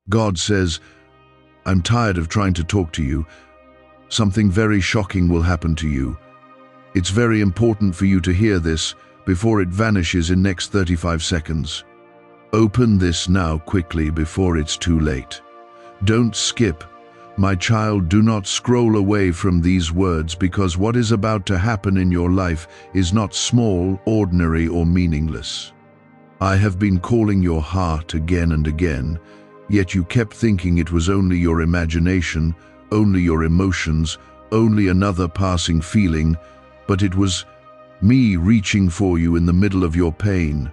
God says, I'm tired of trying to talk to you. Something very shocking will happen to you. It's very important for you to hear this before it vanishes in next 35 seconds. Open this now quickly before it's too late. Don't skip. My child, do not scroll away from these words, because what is about to happen in your life is not small, ordinary, or meaningless. I have been calling your heart again and again, yet you kept thinking it was only your imagination, only your emotions, only another passing feeling, but it was me reaching for you in the middle of your pain.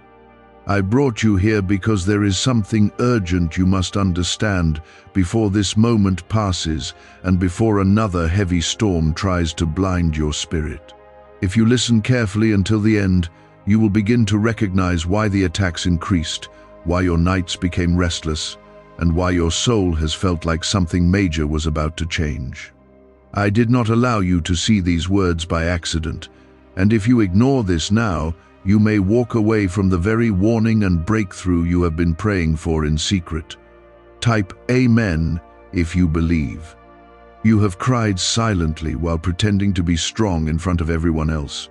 I brought you here because there is something urgent you must understand before this moment passes and before another heavy storm tries to blind your spirit. If you listen carefully until the end, you will begin to recognize why the attacks increased, why your nights became restless, and why your soul has felt like something major was about to change. I did not allow you to see these words by accident, and if you ignore this now, you may walk away from the very warning and breakthrough you have been praying for in secret. Type Amen if you believe. You have cried silently while pretending to be strong in front of everyone else.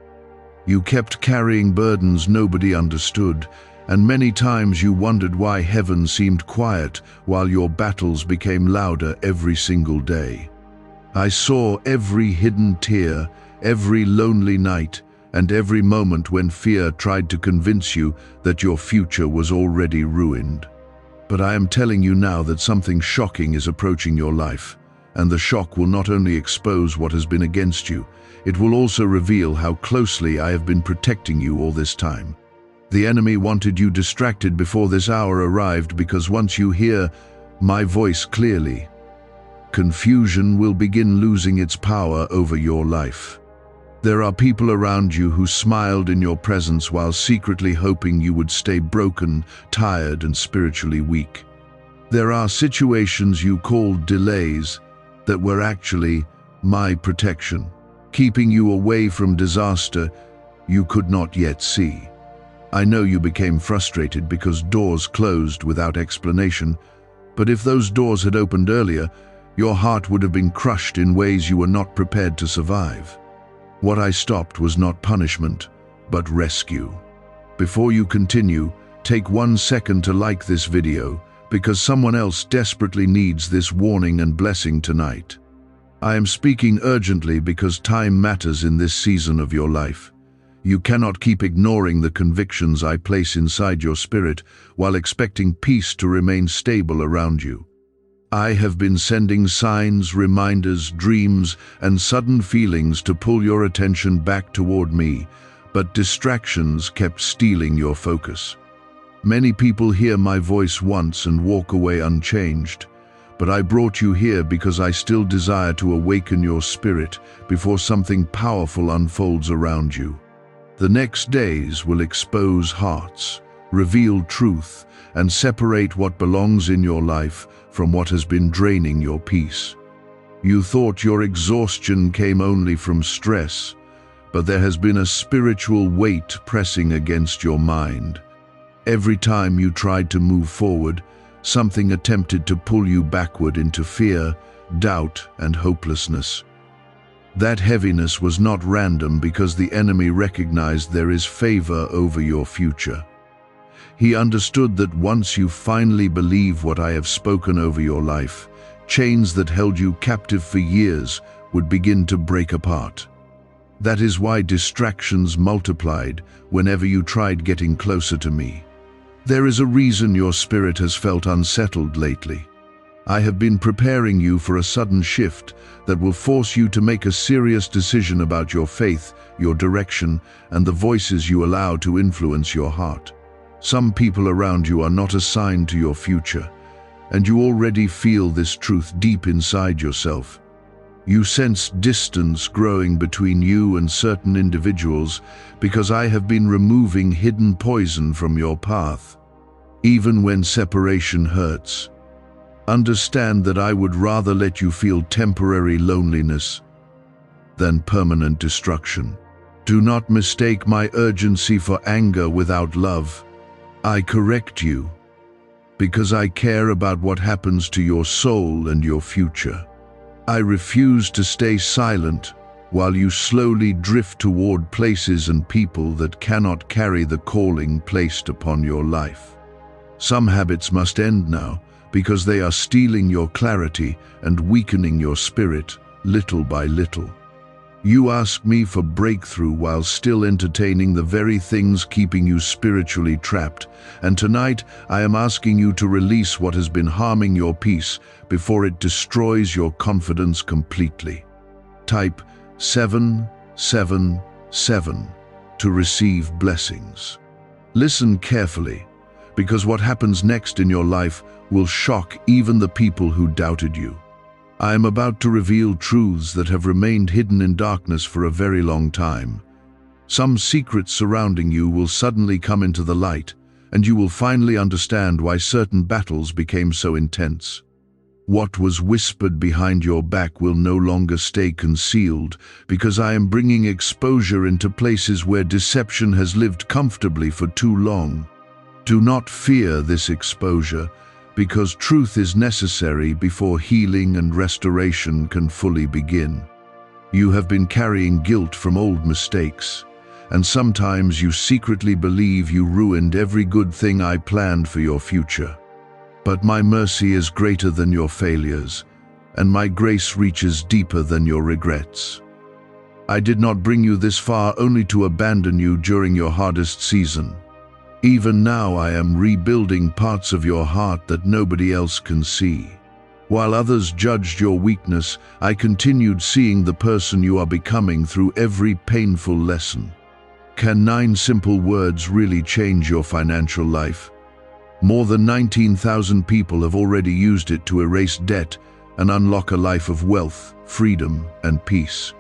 You kept carrying burdens nobody understood, and many times you wondered why heaven seemed quiet while your battles became louder every single day. I saw every hidden tear, every lonely night, and every moment when fear tried to convince you that your future was already ruined. But I am telling you now that something shocking is approaching your life, and the shock will not only expose what has been against you, it will also reveal how closely I have been protecting you all this time. The enemy wanted you distracted before this hour arrived, because once you hear my voice clearly, confusion will begin losing its power over your life. There are people around you who smiled in your presence while secretly hoping you would stay broken, tired, and spiritually weak. There are situations you called delays that were actually my protection, keeping you away from disaster you could not yet see. I know you became frustrated because doors closed without explanation, but if those doors had opened earlier, your heart would have been crushed in ways you were not prepared to survive. What I stopped was not punishment, but rescue. Before you continue, take 1 second to like this video, because someone else desperately needs this warning and blessing tonight. I am speaking urgently because time matters in this season of your life. You cannot keep ignoring the convictions I place inside your spirit while expecting peace to remain stable around you. I have been sending signs, reminders, dreams, and sudden feelings to pull your attention back toward me, but distractions kept stealing your focus. Many people hear my voice once and walk away unchanged, but I brought you here because I still desire to awaken your spirit before something powerful unfolds around you. The next days will expose hearts, reveal truth, and separate what belongs in your life from what has been draining your peace. You thought your exhaustion came only from stress, but there has been a spiritual weight pressing against your mind. Every time you tried to move forward, something attempted to pull you backward into fear, doubt, and hopelessness. That heaviness was not random, because the enemy recognized there is favor over your future. He understood that once you finally believe what I have spoken over your life, chains that held you captive for years would begin to break apart. That is why distractions multiplied whenever you tried getting closer to me. There is a reason your spirit has felt unsettled lately. I have been preparing you for a sudden shift that will force you to make a serious decision about your faith, your direction, and the voices you allow to influence your heart. Some people around you are not assigned to your future, and you already feel this truth deep inside yourself. You sense distance growing between you and certain individuals because I have been removing hidden poison from your path. Even when separation hurts, understand that I would rather let you feel temporary loneliness than permanent destruction. Do not mistake my urgency for anger without love. I correct you because I care about what happens to your soul and your future. I refuse to stay silent while you slowly drift toward places and people that cannot carry the calling placed upon your life. Some habits must end now because they are stealing your clarity and weakening your spirit little by little. You ask me for breakthrough while still entertaining the very things keeping you spiritually trapped, and tonight I am asking you to release what has been harming your peace before it destroys your confidence completely. Type 777 to receive blessings. Listen carefully, because what happens next in your life will shock even the people who doubted you. I am about to reveal truths that have remained hidden in darkness for a very long time. Some secrets surrounding you will suddenly come into the light, and you will finally understand why certain battles became so intense. What was whispered behind your back will no longer stay concealed, because I am bringing exposure into places where deception has lived comfortably for too long. Do not fear this exposure, because truth is necessary before healing and restoration can fully begin. You have been carrying guilt from old mistakes, and sometimes you secretly believe you ruined every good thing I planned for your future. But my mercy is greater than your failures, and my grace reaches deeper than your regrets. I did not bring you this far only to abandon you during your hardest season. Even now I am rebuilding parts of your heart that nobody else can see. While others judged your weakness, I continued seeing the person you are becoming through every painful lesson. Can 9 simple words really change your financial life? More than 19,000 people have already used it to erase debt and unlock a life of wealth, freedom, and peace.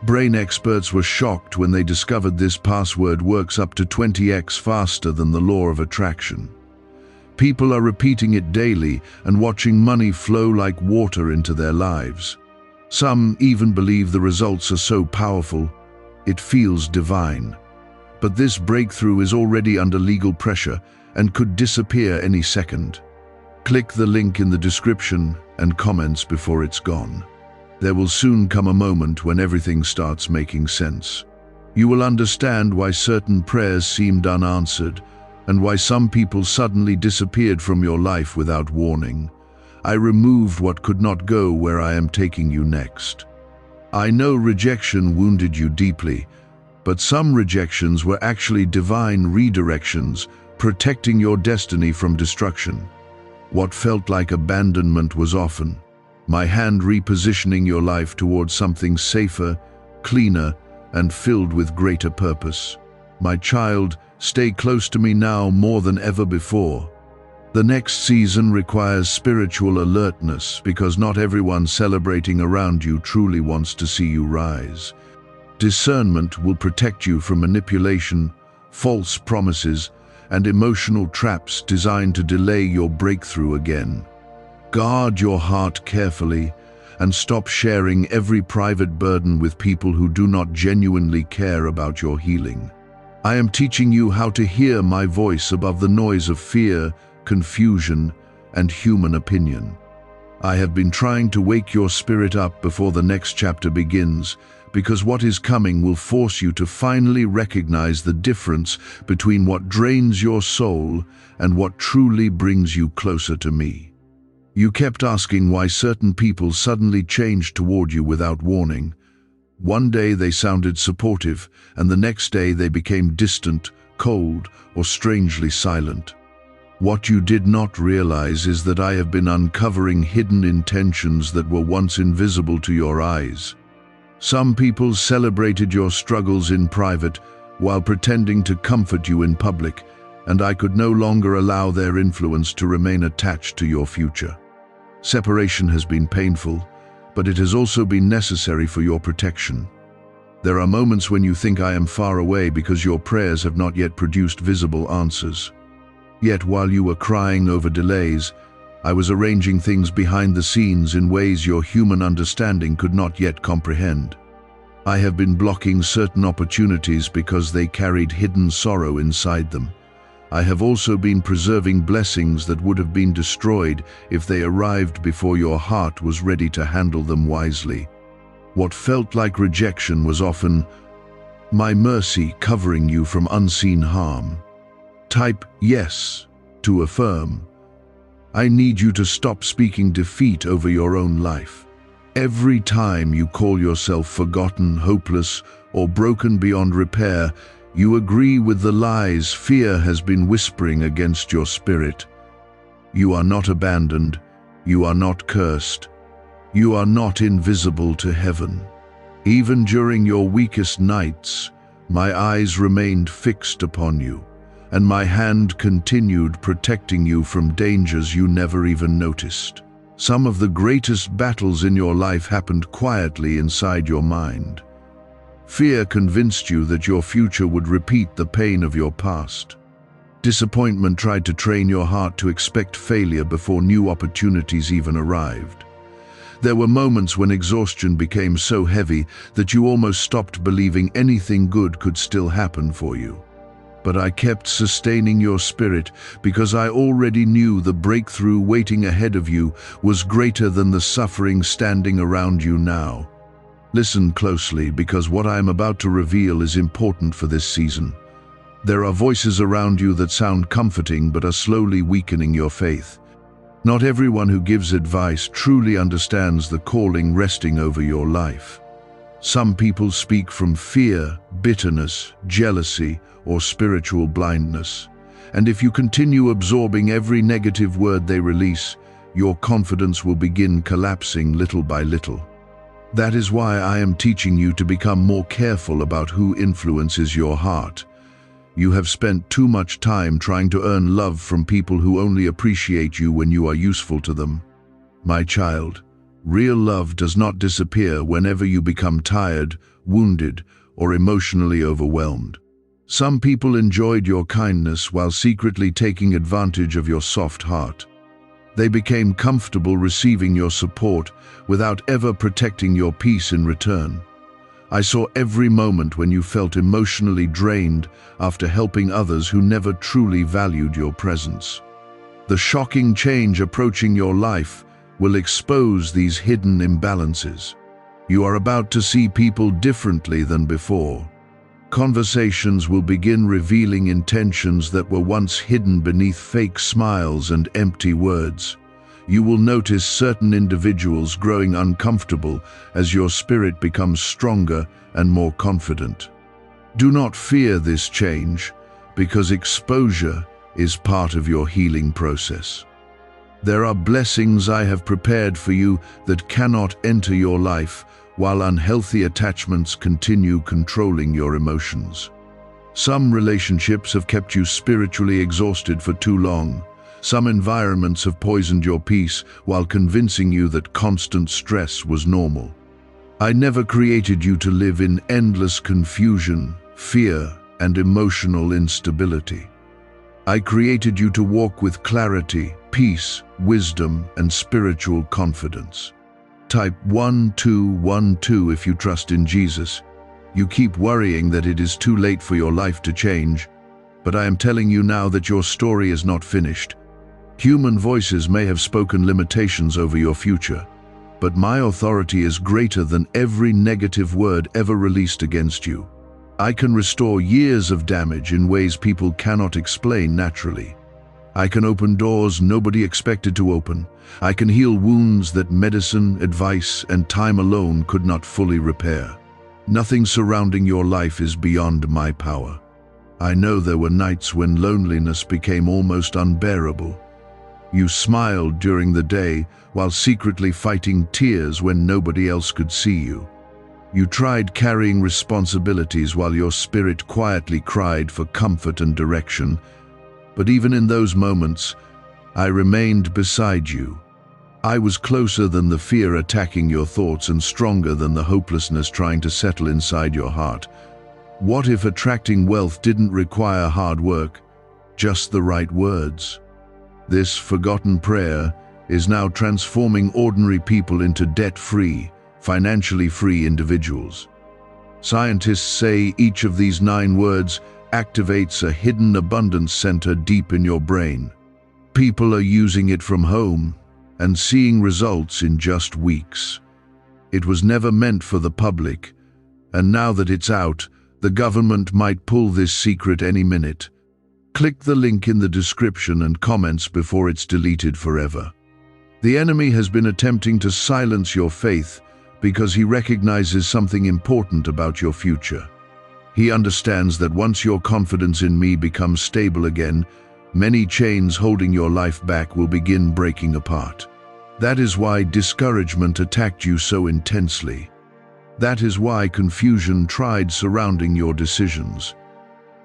Brain experts were shocked when they discovered this password works up to 20x faster than the law of attraction. People are repeating it daily and watching money flow like water into their lives. Some even believe the results are so powerful, it feels divine. But this breakthrough is already under legal pressure and could disappear any second. Click the link in the description and comments before it's gone. There will soon come a moment when everything starts making sense. You will understand why certain prayers seemed unanswered and why some people suddenly disappeared from your life without warning. I removed what could not go where I am taking you next. I know rejection wounded you deeply, but some rejections were actually divine redirections, protecting your destiny from destruction. What felt like abandonment was often my hand repositioning your life towards something safer, cleaner, and filled with greater purpose. My child, stay close to me now more than ever before. The next season requires spiritual alertness because not everyone celebrating around you truly wants to see you rise. Discernment will protect you from manipulation, false promises, and emotional traps designed to delay your breakthrough again. Guard your heart carefully and stop sharing every private burden with people who do not genuinely care about your healing. I am teaching you how to hear my voice above the noise of fear, confusion, and human opinion. I have been trying to wake your spirit up before the next chapter begins, because what is coming will force you to finally recognize the difference between what drains your soul and what truly brings you closer to me. You kept asking why certain people suddenly changed toward you without warning. One day they sounded supportive, and the next day they became distant, cold, or strangely silent. What you did not realize is that I have been uncovering hidden intentions that were once invisible to your eyes. Some people celebrated your struggles in private while pretending to comfort you in public, and I could no longer allow their influence to remain attached to your future. Separation has been painful, but it has also been necessary for your protection. There are moments when you think I am far away because your prayers have not yet produced visible answers. Yet while you were crying over delays, I was arranging things behind the scenes in ways your human understanding could not yet comprehend. I have been blocking certain opportunities because they carried hidden sorrow inside them. I have also been preserving blessings that would have been destroyed if they arrived before your heart was ready to handle them wisely. What felt like rejection was often my mercy covering you from unseen harm. Type yes to affirm. I need you to stop speaking defeat over your own life. Every time you call yourself forgotten, hopeless, or broken beyond repair, you agree with the lies fear has been whispering against your spirit. You are not abandoned. You are not cursed. You are not invisible to heaven. Even during your weakest nights, my eyes remained fixed upon you, and my hand continued protecting you from dangers you never even noticed. Some of the greatest battles in your life happened quietly inside your mind. Fear convinced you that your future would repeat the pain of your past. Disappointment tried to train your heart to expect failure before new opportunities even arrived. There were moments when exhaustion became so heavy that you almost stopped believing anything good could still happen for you. But I kept sustaining your spirit because I already knew the breakthrough waiting ahead of you was greater than the suffering standing around you now. Listen closely, because what I am about to reveal is important for this season. There are voices around you that sound comforting but are slowly weakening your faith. Not everyone who gives advice truly understands the calling resting over your life. Some people speak from fear, bitterness, jealousy, or spiritual blindness. And if you continue absorbing every negative word they release, your confidence will begin collapsing little by little. That is why I am teaching you to become more careful about who influences your heart. You have spent too much time trying to earn love from people who only appreciate you when you are useful to them. My child, real love does not disappear whenever you become tired, wounded, or emotionally overwhelmed. Some people enjoyed your kindness while secretly taking advantage of your soft heart. They became comfortable receiving your support without ever protecting your peace in return. I saw every moment when you felt emotionally drained after helping others who never truly valued your presence. The shocking change approaching your life will expose these hidden imbalances. You are about to see people differently than before. Conversations will begin revealing intentions that were once hidden beneath fake smiles and empty words. You will notice certain individuals growing uncomfortable as your spirit becomes stronger and more confident. Do not fear this change, because exposure is part of your healing process. There are blessings I have prepared for you that cannot enter your life while unhealthy attachments continue controlling your emotions. Some relationships have kept you spiritually exhausted for too long. Some environments have poisoned your peace while convincing you that constant stress was normal. I never created you to live in endless confusion, fear, and emotional instability. I created you to walk with clarity, peace, wisdom, and spiritual confidence. Type 1212 if you trust in Jesus. You keep worrying that it is too late for your life to change, but I am telling you now that your story is not finished. Human voices may have spoken limitations over your future, but my authority is greater than every negative word ever released against you. I can restore years of damage in ways people cannot explain naturally. I can open doors nobody expected to open. I can heal wounds that medicine, advice, and time alone could not fully repair. Nothing surrounding your life is beyond my power. I know there were nights when loneliness became almost unbearable. You smiled during the day while secretly fighting tears when nobody else could see you. You tried carrying responsibilities while your spirit quietly cried for comfort and direction. But even in those moments, I remained beside you. I was closer than the fear attacking your thoughts and stronger than the hopelessness trying to settle inside your heart. What if attracting wealth didn't require hard work, just the right words? This forgotten prayer is now transforming ordinary people into debt-free, financially free individuals. Scientists say each of these 9 words activates a hidden abundance center deep in your brain. People are using it from home and seeing results in just weeks. It was never meant for the public, and now that it's out, the government might pull this secret any minute. Click the link in the description and comments before it's deleted forever. The enemy has been attempting to silence your faith because he recognizes something important about your future. He understands that once your confidence in me becomes stable again, many chains holding your life back will begin breaking apart. That is why discouragement attacked you so intensely. That is why confusion tried surrounding your decisions.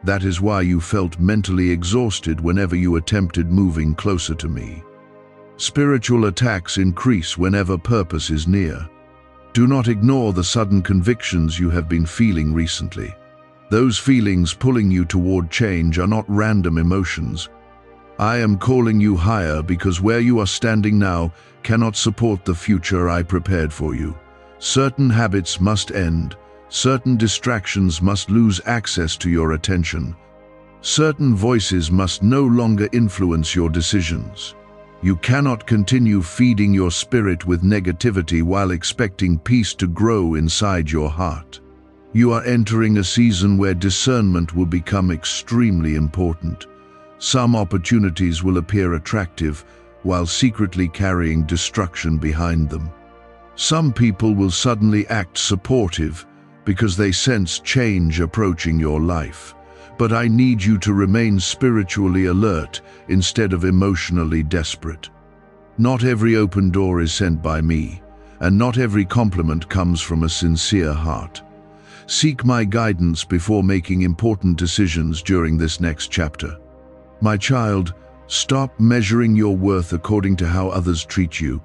That is why you felt mentally exhausted whenever you attempted moving closer to me. Spiritual attacks increase whenever purpose is near. Do not ignore the sudden convictions you have been feeling recently. Those feelings pulling you toward change are not random emotions. I am calling you higher because where you are standing now cannot support the future I prepared for you. Certain habits must end. Certain distractions must lose access to your attention. Certain voices must no longer influence your decisions. You cannot continue feeding your spirit with negativity while expecting peace to grow inside your heart. You are entering a season where discernment will become extremely important. Some opportunities will appear attractive while secretly carrying destruction behind them. Some people will suddenly act supportive because they sense change approaching your life. But I need you to remain spiritually alert instead of emotionally desperate. Not every open door is sent by me, and not every compliment comes from a sincere heart. Seek my guidance before making important decisions during this next chapter. My child, stop measuring your worth according to how others treat you.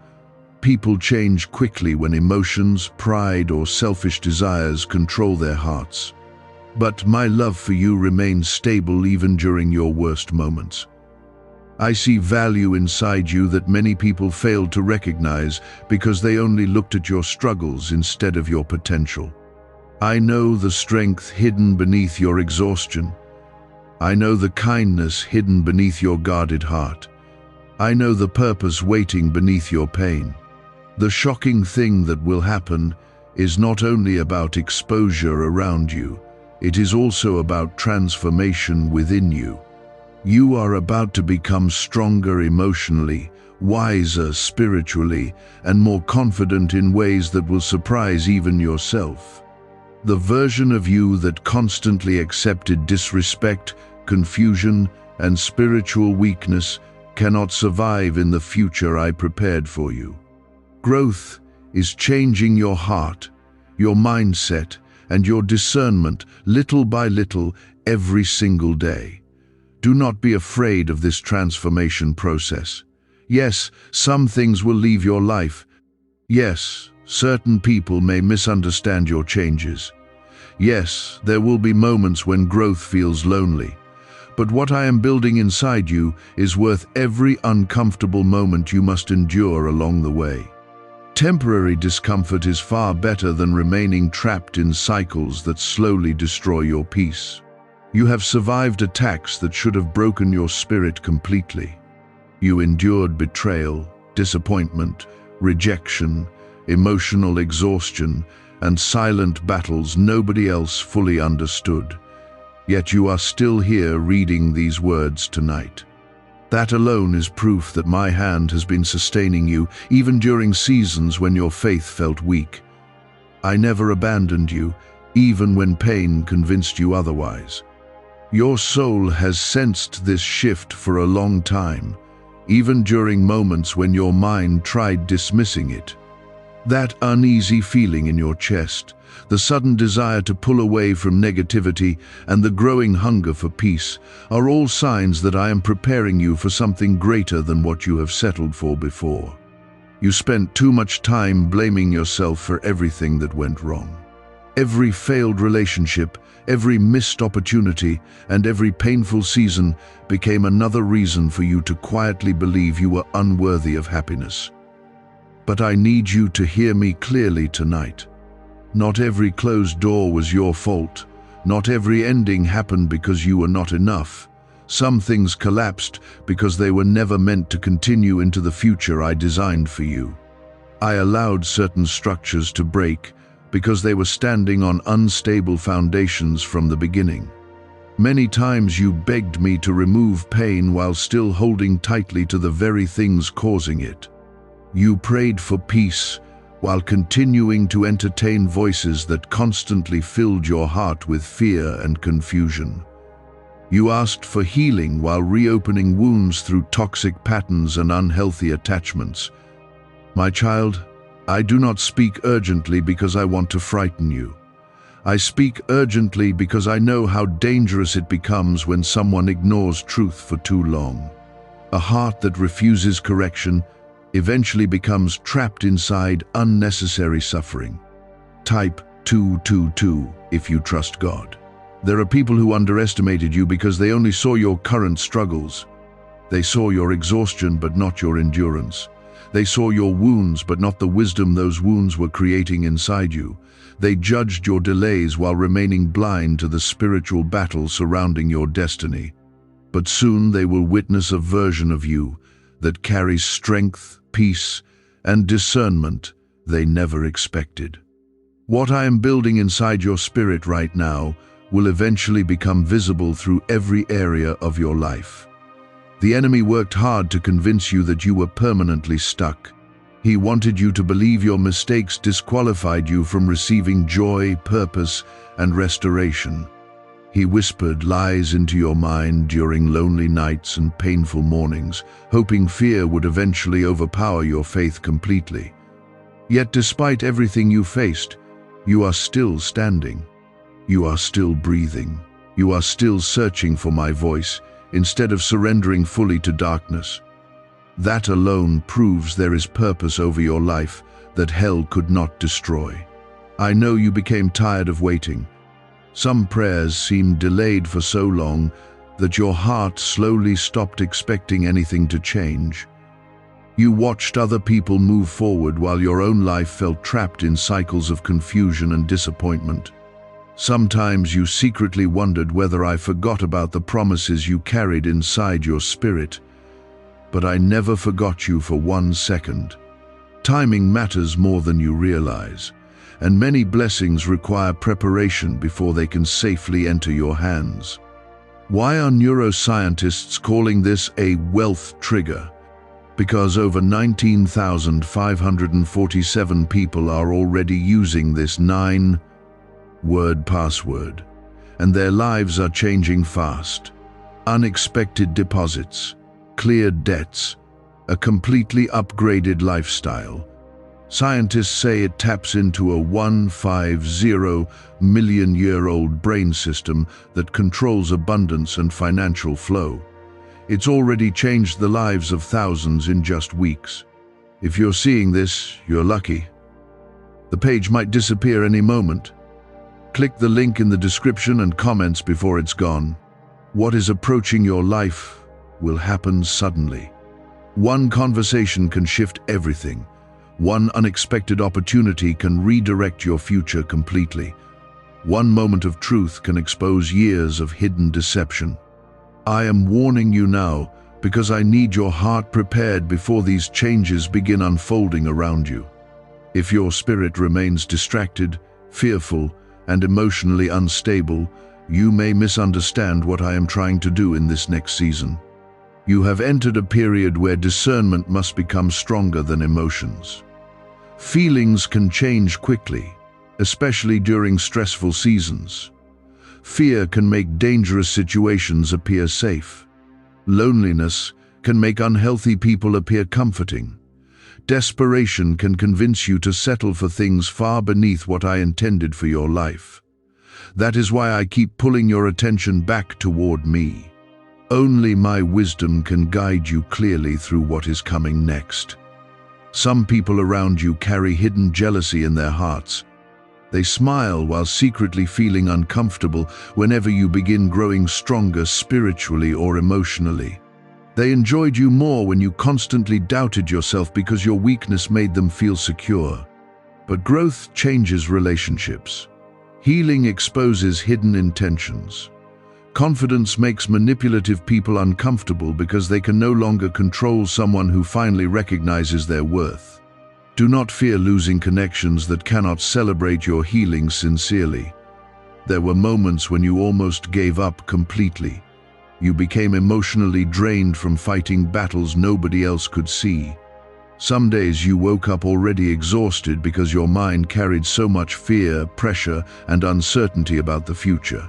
People change quickly when emotions, pride, or selfish desires control their hearts. But my love for you remains stable even during your worst moments. I see value inside you that many people failed to recognize because they only looked at your struggles instead of your potential. I know the strength hidden beneath your exhaustion. I know the kindness hidden beneath your guarded heart. I know the purpose waiting beneath your pain. The shocking thing that will happen is not only about exposure around you, it is also about transformation within you. You are about to become stronger emotionally, wiser spiritually, and more confident in ways that will surprise even yourself. The version of you that constantly accepted disrespect, confusion, and spiritual weakness cannot survive in the future I prepared for you. Growth is changing your heart, your mindset, and your discernment little by little every single day. Do not be afraid of this transformation process. Yes, some things will leave your life. Yes, certain people may misunderstand your changes. Yes, there will be moments when growth feels lonely. But what I am building inside you is worth every uncomfortable moment you must endure along the way. Temporary discomfort is far better than remaining trapped in cycles that slowly destroy your peace. You have survived attacks that should have broken your spirit completely. You endured betrayal, disappointment, rejection, emotional exhaustion, and silent battles nobody else fully understood. Yet you are still here reading these words tonight. That alone is proof that my hand has been sustaining you, even during seasons when your faith felt weak. I never abandoned you, even when pain convinced you otherwise. Your soul has sensed this shift for a long time, even during moments when your mind tried dismissing it. That uneasy feeling in your chest, the sudden desire to pull away from negativity, and the growing hunger for peace are all signs that I am preparing you for something greater than what you have settled for before. You spent too much time blaming yourself for everything that went wrong. Every failed relationship, every missed opportunity, and every painful season became another reason for you to quietly believe you were unworthy of happiness. But I need you to hear me clearly tonight. Not every closed door was your fault. Not every ending happened because you were not enough. Some things collapsed because they were never meant to continue into the future I designed for you. I allowed certain structures to break because they were standing on unstable foundations from the beginning. Many times you begged me to remove pain while still holding tightly to the very things causing it. You prayed for peace while continuing to entertain voices that constantly filled your heart with fear and confusion. You asked for healing while reopening wounds through toxic patterns and unhealthy attachments. My child, I do not speak urgently because I want to frighten you. I speak urgently because I know how dangerous it becomes when someone ignores truth for too long. A heart that refuses correction eventually becomes trapped inside unnecessary suffering. Type 222 if you trust God. There are people who underestimated you because they only saw your current struggles. They saw your exhaustion but not your endurance. They saw your wounds but not the wisdom those wounds were creating inside you. They judged your delays while remaining blind to the spiritual battle surrounding your destiny. But soon they will witness a version of you that carries strength, peace, and discernment they never expected. What I am building inside your spirit right now will eventually become visible through every area of your life. The enemy worked hard to convince you that you were permanently stuck. He wanted you to believe your mistakes disqualified you from receiving joy, purpose, and restoration. He whispered lies into your mind during lonely nights and painful mornings, hoping fear would eventually overpower your faith completely. Yet despite everything you faced, you are still standing. You are still breathing. You are still searching for my voice, instead of surrendering fully to darkness. That alone proves there is purpose over your life that hell could not destroy. I know you became tired of waiting. Some prayers seemed delayed for so long that your heart slowly stopped expecting anything to change. You watched other people move forward while your own life felt trapped in cycles of confusion and disappointment. Sometimes you secretly wondered whether I forgot about the promises you carried inside your spirit. But I never forgot you for 1 second. Timing matters more than you realize, and many blessings require preparation before they can safely enter your hands. Why are neuroscientists calling this a wealth trigger? Because over 19,547 people are already using this 9-word password, and their lives are changing fast. Unexpected deposits, cleared debts, a completely upgraded lifestyle. Scientists say it taps into a 150 million-year-old brain system that controls abundance and financial flow. It's already changed the lives of thousands in just weeks. If you're seeing this, you're lucky. The page might disappear any moment. Click the link in the description and comments before it's gone. What is approaching your life will happen suddenly. One conversation can shift everything. One unexpected opportunity can redirect your future completely. One moment of truth can expose years of hidden deception. I am warning you now because I need your heart prepared before these changes begin unfolding around you. If your spirit remains distracted, fearful, and emotionally unstable, you may misunderstand what I am trying to do in this next season. You have entered a period where discernment must become stronger than emotions. Feelings can change quickly, especially during stressful seasons. Fear can make dangerous situations appear safe. Loneliness can make unhealthy people appear comforting. Desperation can convince you to settle for things far beneath what I intended for your life. That is why I keep pulling your attention back toward me. Only my wisdom can guide you clearly through what is coming next. Some people around you carry hidden jealousy in their hearts. They smile while secretly feeling uncomfortable whenever you begin growing stronger spiritually or emotionally. They enjoyed you more when you constantly doubted yourself because your weakness made them feel secure. But growth changes relationships. Healing exposes hidden intentions. Confidence makes manipulative people uncomfortable because they can no longer control someone who finally recognizes their worth. Do not fear losing connections that cannot celebrate your healing sincerely. There were moments when you almost gave up completely. You became emotionally drained from fighting battles nobody else could see. Some days you woke up already exhausted because your mind carried so much fear, pressure, and uncertainty about the future.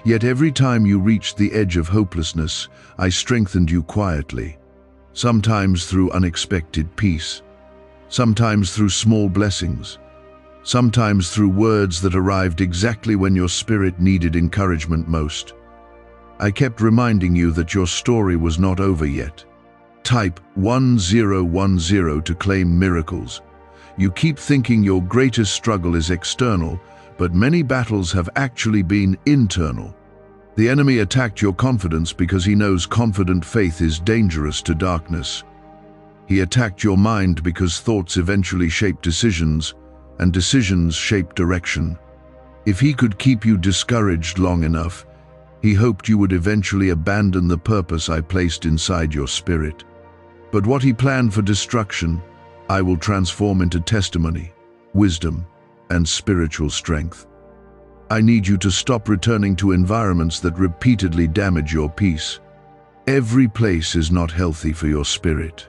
Yet every time you reached the edge of hopelessness, I strengthened you quietly. Sometimes through unexpected peace. Sometimes through small blessings. Sometimes through words that arrived exactly when your spirit needed encouragement most. I kept reminding you that your story was not over yet. Type 1010 to claim miracles. You keep thinking your greatest struggle is external, but many battles have actually been internal. The enemy attacked your confidence because he knows confident faith is dangerous to darkness. He attacked your mind because thoughts eventually shape decisions, and decisions shape direction. If he could keep you discouraged long enough, he hoped you would eventually abandon the purpose I placed inside your spirit. But what he planned for destruction, I will transform into testimony, wisdom, and spiritual strength. I need you to stop returning to environments that repeatedly damage your peace. Every place is not healthy for your spirit.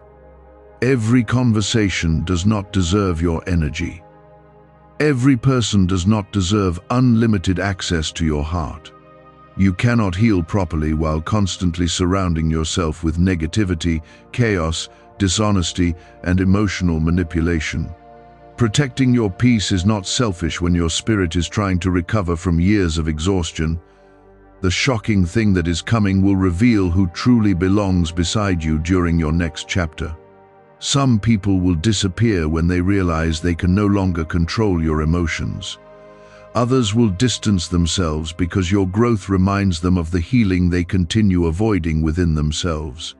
Every conversation does not deserve your energy. Every person does not deserve unlimited access to your heart. You cannot heal properly while constantly surrounding yourself with negativity, chaos, dishonesty, and emotional manipulation. Protecting your peace is not selfish when your spirit is trying to recover from years of exhaustion. The shocking thing that is coming will reveal who truly belongs beside you during your next chapter. Some people will disappear when they realize they can no longer control your emotions. Others will distance themselves because your growth reminds them of the healing they continue avoiding within themselves.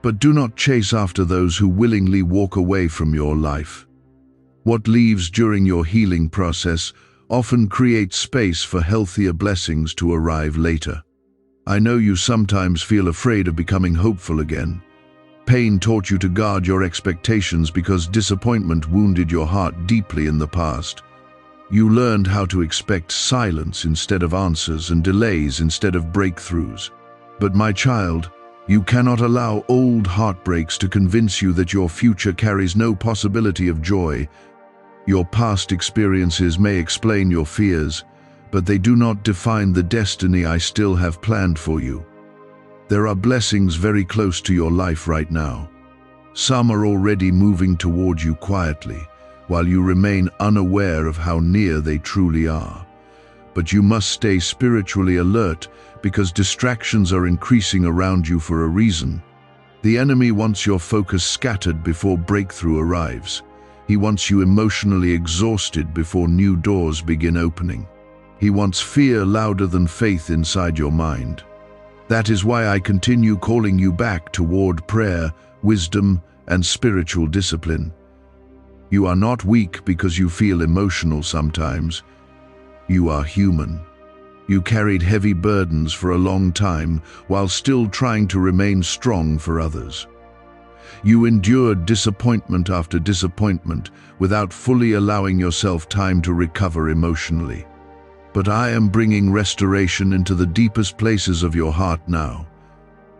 But do not chase after those who willingly walk away from your life. What leaves during your healing process often creates space for healthier blessings to arrive later. I know you sometimes feel afraid of becoming hopeful again. Pain taught you to guard your expectations because disappointment wounded your heart deeply in the past. You learned how to expect silence instead of answers and delays instead of breakthroughs. But my child, you cannot allow old heartbreaks to convince you that your future carries no possibility of joy. Your past experiences may explain your fears, but they do not define the destiny I still have planned for you. There are blessings very close to your life right now. Some are already moving toward you quietly, while you remain unaware of how near they truly are. But you must stay spiritually alert because distractions are increasing around you for a reason. The enemy wants your focus scattered before breakthrough arrives. He wants you emotionally exhausted before new doors begin opening. He wants fear louder than faith inside your mind. That is why I continue calling you back toward prayer, wisdom, and spiritual discipline. You are not weak because you feel emotional sometimes. You are human. You carried heavy burdens for a long time while still trying to remain strong for others. You endured disappointment after disappointment without fully allowing yourself time to recover emotionally. But I am bringing restoration into the deepest places of your heart now.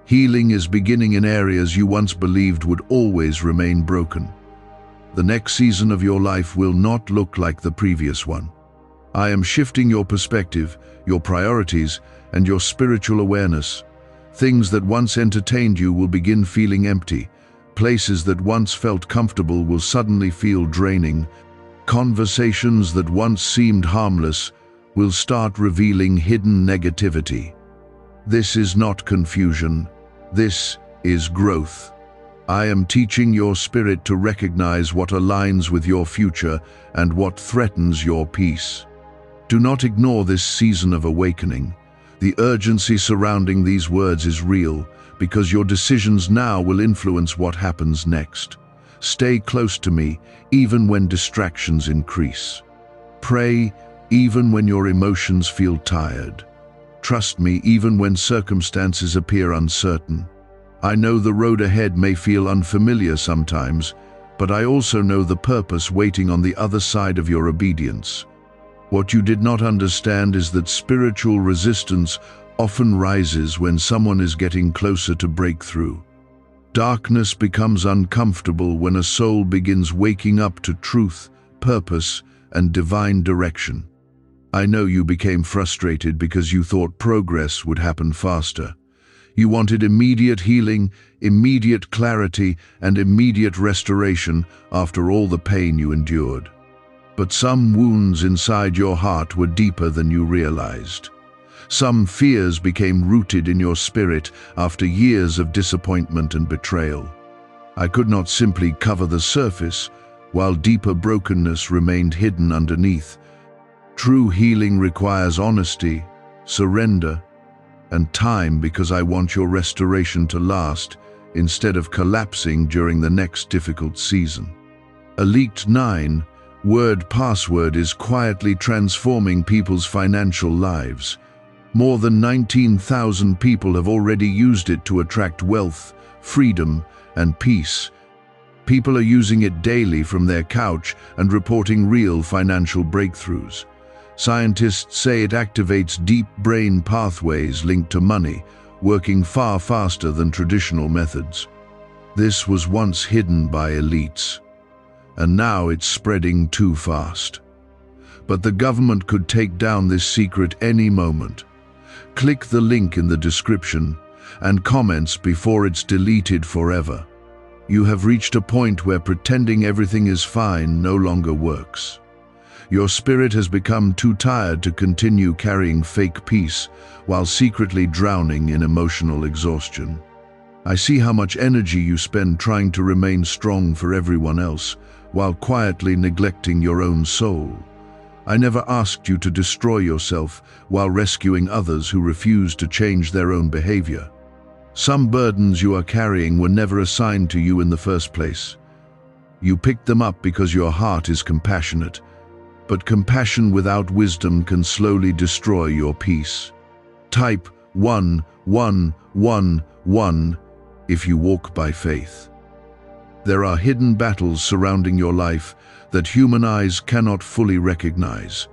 Healing is beginning in areas you once believed would always remain broken. The next season of your life will not look like the previous one. I am shifting your perspective, your priorities, and your spiritual awareness. Things that once entertained you will begin feeling empty. Places that once felt comfortable will suddenly feel draining. Conversations that once seemed harmless will start revealing hidden negativity. This is not confusion. This is growth. I am teaching your spirit to recognize what aligns with your future and what threatens your peace. Do not ignore this season of awakening. The urgency surrounding these words is real because your decisions now will influence what happens next. Stay close to me even when distractions increase. Pray, even when your emotions feel tired. Trust me, even when circumstances appear uncertain. I know the road ahead may feel unfamiliar sometimes, but I also know the purpose waiting on the other side of your obedience. What you did not understand is that spiritual resistance often rises when someone is getting closer to breakthrough. Darkness becomes uncomfortable when a soul begins waking up to truth, purpose, and divine direction. I know you became frustrated because you thought progress would happen faster. You wanted immediate healing, immediate clarity, and immediate restoration after all the pain you endured. But some wounds inside your heart were deeper than you realized. Some fears became rooted in your spirit after years of disappointment and betrayal. I could not simply cover the surface, while deeper brokenness remained hidden underneath. True healing requires honesty, surrender, and time, because I want your restoration to last instead of collapsing during the next difficult season. A leaked 9-word password is quietly transforming people's financial lives. More than 19,000 people have already used it to attract wealth, freedom, and peace. People are using it daily from their couch and reporting real financial breakthroughs. Scientists say it activates deep brain pathways linked to money, working far faster than traditional methods. This was once hidden by elites, and now it's spreading too fast. But the government could take down this secret any moment. Click the link in the description and comments before it's deleted forever. You have reached a point where pretending everything is fine no longer works. Your spirit has become too tired to continue carrying fake peace while secretly drowning in emotional exhaustion. I see how much energy you spend trying to remain strong for everyone else, while quietly neglecting your own soul. I never asked you to destroy yourself while rescuing others who refuse to change their own behavior. Some burdens you are carrying were never assigned to you in the first place. You picked them up because your heart is compassionate, but compassion without wisdom can slowly destroy your peace. Type 1111 if you walk by faith. There are hidden battles surrounding your life that human eyes cannot fully recognize.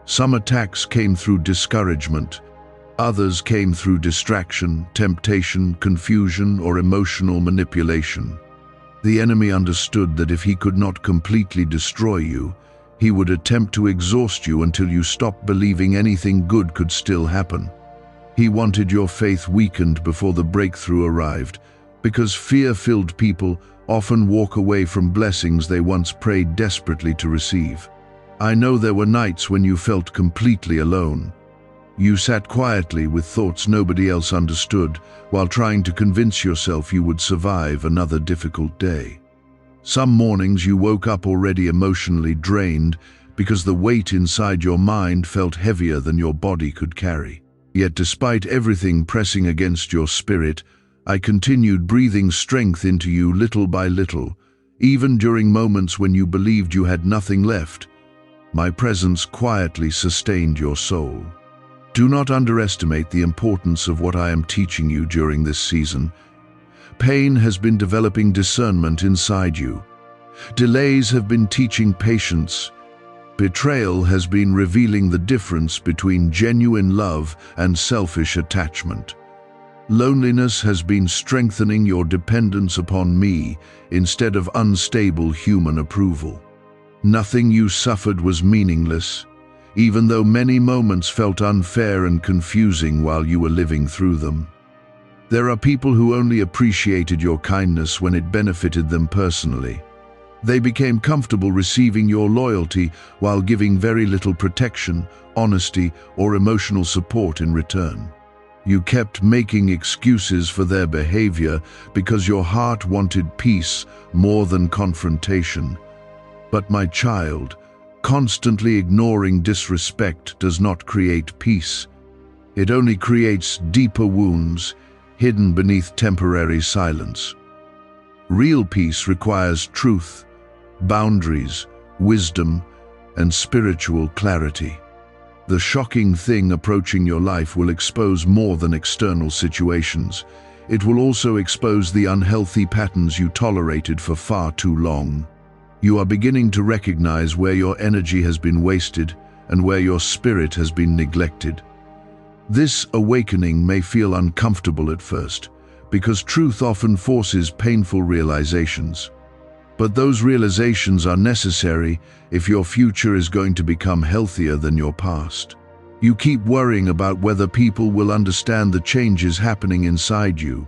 Some attacks came through discouragement, others came through distraction, temptation, confusion, or emotional manipulation. The enemy understood that if he could not completely destroy you, he would attempt to exhaust you until you stopped believing anything good could still happen. He wanted your faith weakened before the breakthrough arrived, because fear-filled people often walk away from blessings they once prayed desperately to receive. I know there were nights when you felt completely alone. You sat quietly with thoughts nobody else understood, while trying to convince yourself you would survive another difficult day. Some mornings you woke up already emotionally drained because the weight inside your mind felt heavier than your body could carry. Yet despite everything pressing against your spirit, I continued breathing strength into you little by little, even during moments when you believed you had nothing left. My presence quietly sustained your soul. Do not underestimate the importance of what I am teaching you during this season. Pain has been developing discernment inside you. Delays have been teaching patience. Betrayal has been revealing the difference between genuine love and selfish attachment. Loneliness has been strengthening your dependence upon me instead of unstable human approval. Nothing you suffered was meaningless, even though many moments felt unfair and confusing while you were living through them. There are people who only appreciated your kindness when it benefited them personally. They became comfortable receiving your loyalty while giving very little protection, honesty, or emotional support in return. You kept making excuses for their behavior because your heart wanted peace more than confrontation. But my child, constantly ignoring disrespect does not create peace. It only creates deeper wounds, hidden beneath temporary silence. Real peace requires truth, boundaries, wisdom, and spiritual clarity. The shocking thing approaching your life will expose more than external situations. It will also expose the unhealthy patterns you tolerated for far too long. You are beginning to recognize where your energy has been wasted and where your spirit has been neglected. This awakening may feel uncomfortable at first, because truth often forces painful realizations. But those realizations are necessary if your future is going to become healthier than your past. You keep worrying about whether people will understand the changes happening inside you.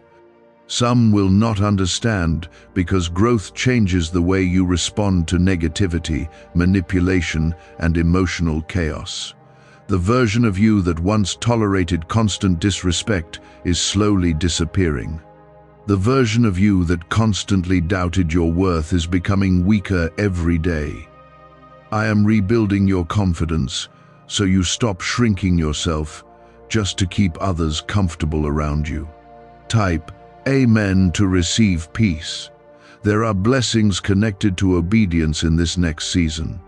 Some will not understand because growth changes the way you respond to negativity, manipulation, and emotional chaos. The version of you that once tolerated constant disrespect is slowly disappearing. The version of you that constantly doubted your worth is becoming weaker every day. I am rebuilding your confidence so you stop shrinking yourself just to keep others comfortable around you. Type Amen to receive peace. There are blessings connected to obedience in this next season.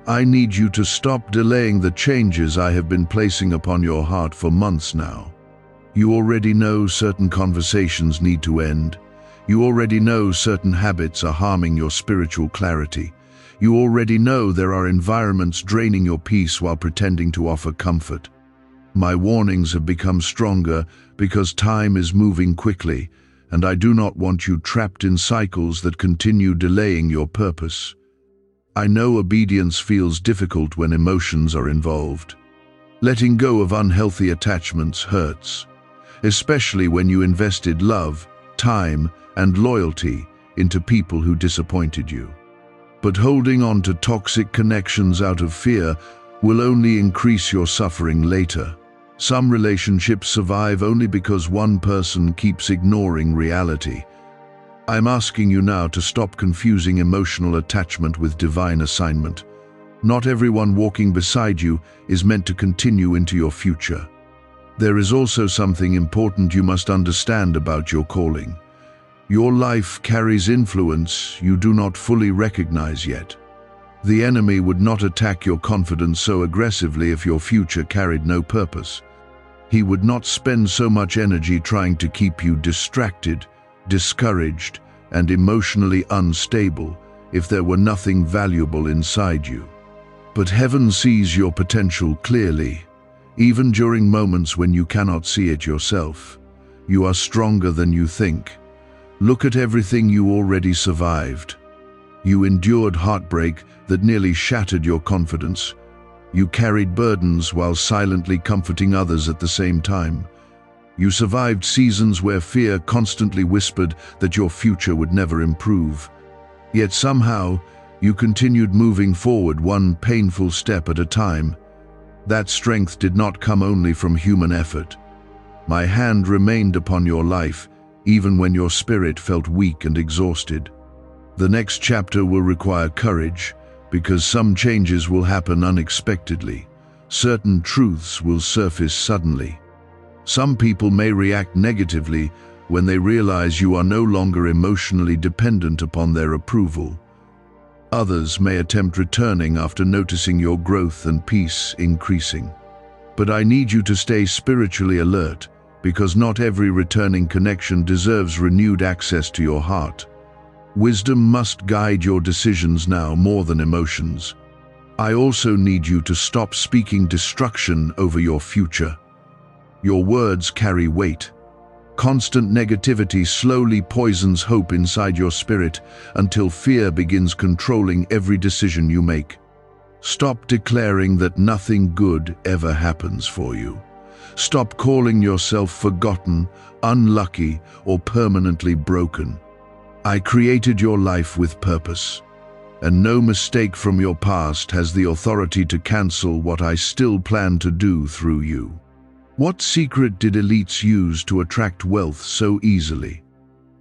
I need you to stop delaying the changes I have been placing upon your heart for months now. You already know certain conversations need to end. You already know certain habits are harming your spiritual clarity. You already know there are environments draining your peace while pretending to offer comfort. My warnings have become stronger because time is moving quickly, and I do not want you trapped in cycles that continue delaying your purpose. I know obedience feels difficult when emotions are involved. Letting go of unhealthy attachments hurts, especially when you invested love, time, and loyalty into people who disappointed you. But holding on to toxic connections out of fear will only increase your suffering later. Some relationships survive only because one person keeps ignoring reality. I'm asking you now to stop confusing emotional attachment with divine assignment. Not everyone walking beside you is meant to continue into your future. There is also something important you must understand about your calling. Your life carries influence you do not fully recognize yet. The enemy would not attack your confidence so aggressively if your future carried no purpose. He would not spend so much energy trying to keep you distracted, discouraged, and emotionally unstable if there were nothing valuable inside you. But heaven sees your potential clearly, even during moments when you cannot see it yourself. You are stronger than you think. Look at everything you already survived. You endured heartbreak that nearly shattered your confidence. You carried burdens while silently comforting others at the same time. You survived seasons where fear constantly whispered that your future would never improve. Yet somehow, you continued moving forward one painful step at a time. That strength did not come only from human effort. My hand remained upon your life, even when your spirit felt weak and exhausted. The next chapter will require courage, because some changes will happen unexpectedly. Certain truths will surface suddenly. Some people may react negatively when they realize you are no longer emotionally dependent upon their approval. Others may attempt returning after noticing your growth and peace increasing. But I need you to stay spiritually alert, because not every returning connection deserves renewed access to your heart. Wisdom must guide your decisions now more than emotions. I also need you to stop speaking destruction over your future. Your words carry weight. Constant negativity slowly poisons hope inside your spirit until fear begins controlling every decision you make. Stop declaring that nothing good ever happens for you. Stop calling yourself forgotten, unlucky, or permanently broken. I created your life with purpose, and no mistake from your past has the authority to cancel what I still plan to do through you. What secret did elites use to attract wealth so easily?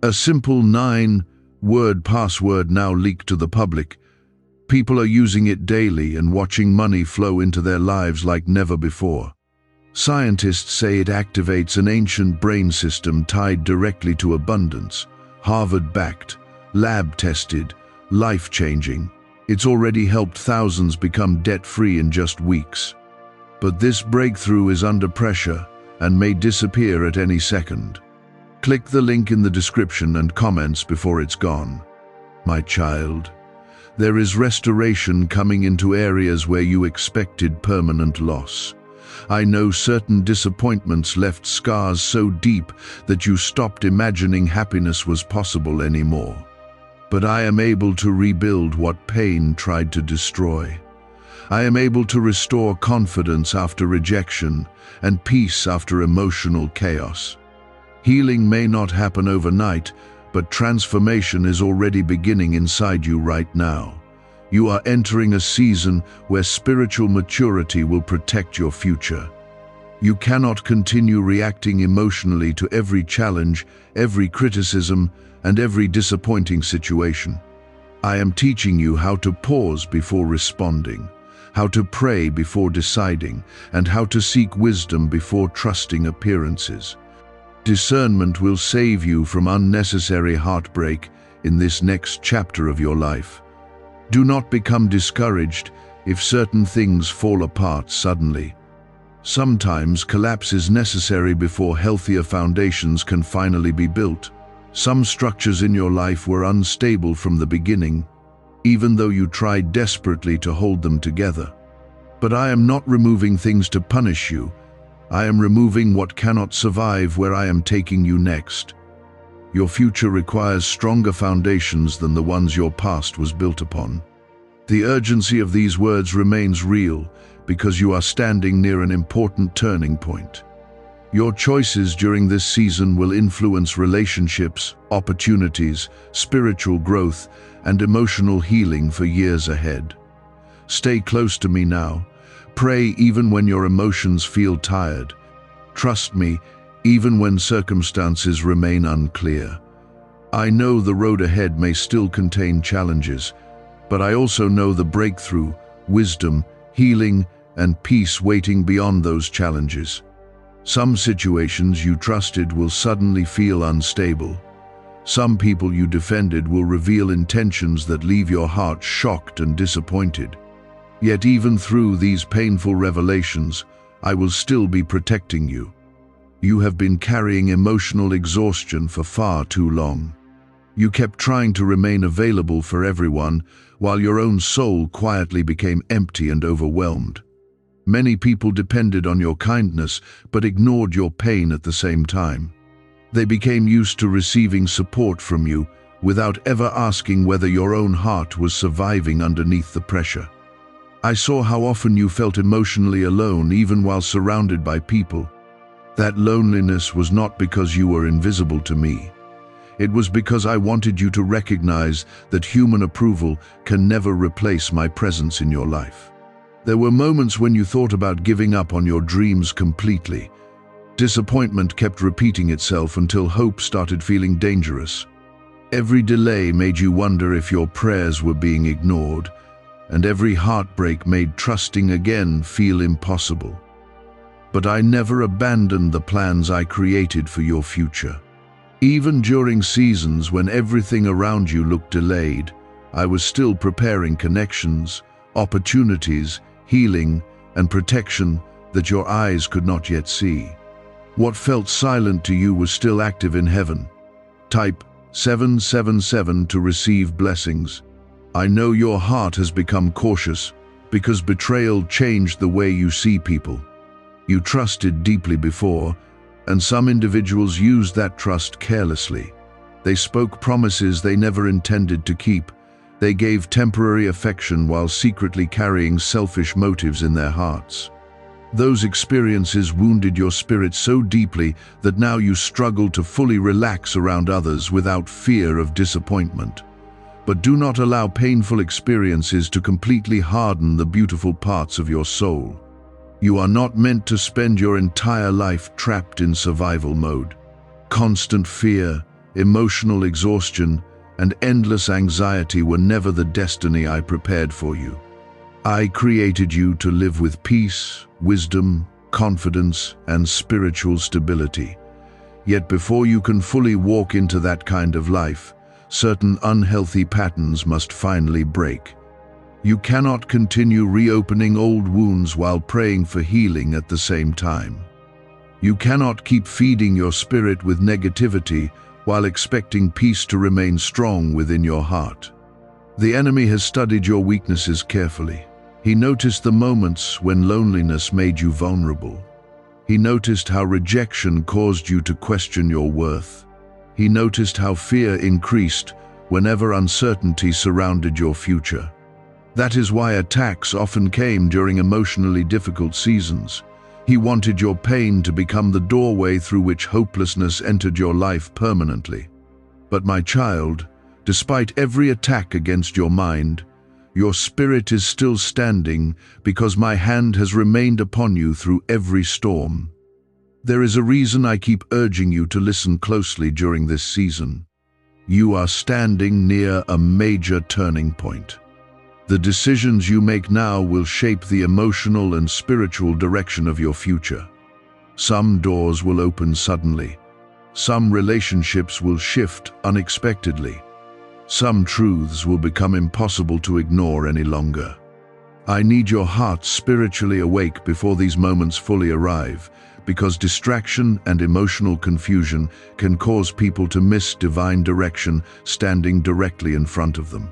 A simple 9-word password now leaked to the public. People are using it daily and watching money flow into their lives like never before. Scientists say it activates an ancient brain system tied directly to abundance. Harvard-backed, lab-tested, life-changing. It's already helped thousands become debt-free in just weeks. But this breakthrough is under pressure and may disappear at any second. Click the link in the description and comments before it's gone. My child, there is restoration coming into areas where you expected permanent loss. I know certain disappointments left scars so deep that you stopped imagining happiness was possible anymore. But I am able to rebuild what pain tried to destroy. I am able to restore confidence after rejection and peace after emotional chaos. Healing may not happen overnight, but transformation is already beginning inside you right now. You are entering a season where spiritual maturity will protect your future. You cannot continue reacting emotionally to every challenge, every criticism, and every disappointing situation. I am teaching you how to pause before responding, how to pray before deciding, and how to seek wisdom before trusting appearances. Discernment will save you from unnecessary heartbreak in this next chapter of your life. Do not become discouraged if certain things fall apart suddenly. Sometimes collapse is necessary before healthier foundations can finally be built. Some structures in your life were unstable from the beginning, even though you tried desperately to hold them together. But I am not removing things to punish you. I am removing what cannot survive where I am taking you next. Your future requires stronger foundations than the ones your past was built upon. The urgency of these words remains real because you are standing near an important turning point. Your choices during this season will influence relationships, opportunities, spiritual growth, and emotional healing for years ahead. Stay close to me now. Pray even when your emotions feel tired. Trust me, even when circumstances remain unclear. I know the road ahead may still contain challenges, but I also know the breakthrough, wisdom, healing, and peace waiting beyond those challenges. Some situations you trusted will suddenly feel unstable. Some people you defended will reveal intentions that leave your heart shocked and disappointed. Yet even through these painful revelations, I will still be protecting you. You have been carrying emotional exhaustion for far too long. You kept trying to remain available for everyone, while your own soul quietly became empty and overwhelmed. Many people depended on your kindness, but ignored your pain at the same time. They became used to receiving support from you, without ever asking whether your own heart was surviving underneath the pressure. I saw how often you felt emotionally alone even while surrounded by people. That loneliness was not because you were invisible to me. It was because I wanted you to recognize that human approval can never replace my presence in your life. There were moments when you thought about giving up on your dreams completely. Disappointment kept repeating itself until hope started feeling dangerous. Every delay made you wonder if your prayers were being ignored, and every heartbreak made trusting again feel impossible. But I never abandoned the plans I created for your future. Even during seasons when everything around you looked delayed, I was still preparing connections, opportunities, healing, and protection that your eyes could not yet see. What felt silent to you was still active in heaven. Type 777 to receive blessings. I know your heart has become cautious because betrayal changed the way you see people. You trusted deeply before, and some individuals used that trust carelessly. They spoke promises they never intended to keep. They gave temporary affection while secretly carrying selfish motives in their hearts. Those experiences wounded your spirit so deeply that now you struggle to fully relax around others without fear of disappointment. But do not allow painful experiences to completely harden the beautiful parts of your soul. You are not meant to spend your entire life trapped in survival mode. Constant fear, emotional exhaustion, and endless anxiety were never the destiny I prepared for you. I created you to live with peace, wisdom, confidence, and spiritual stability. Yet before you can fully walk into that kind of life, certain unhealthy patterns must finally break. You cannot continue reopening old wounds while praying for healing at the same time. You cannot keep feeding your spirit with negativity while expecting peace to remain strong within your heart. The enemy has studied your weaknesses carefully. He noticed the moments when loneliness made you vulnerable. He noticed how rejection caused you to question your worth. He noticed how fear increased whenever uncertainty surrounded your future. That is why attacks often came during emotionally difficult seasons. He wanted your pain to become the doorway through which hopelessness entered your life permanently. But my child, despite every attack against your mind, your spirit is still standing because my hand has remained upon you through every storm. There is a reason I keep urging you to listen closely during this season. You are standing near a major turning point. The decisions you make now will shape the emotional and spiritual direction of your future. Some doors will open suddenly. Some relationships will shift unexpectedly. Some truths will become impossible to ignore any longer. I need your heart spiritually awake before these moments fully arrive, because distraction and emotional confusion can cause people to miss divine direction standing directly in front of them.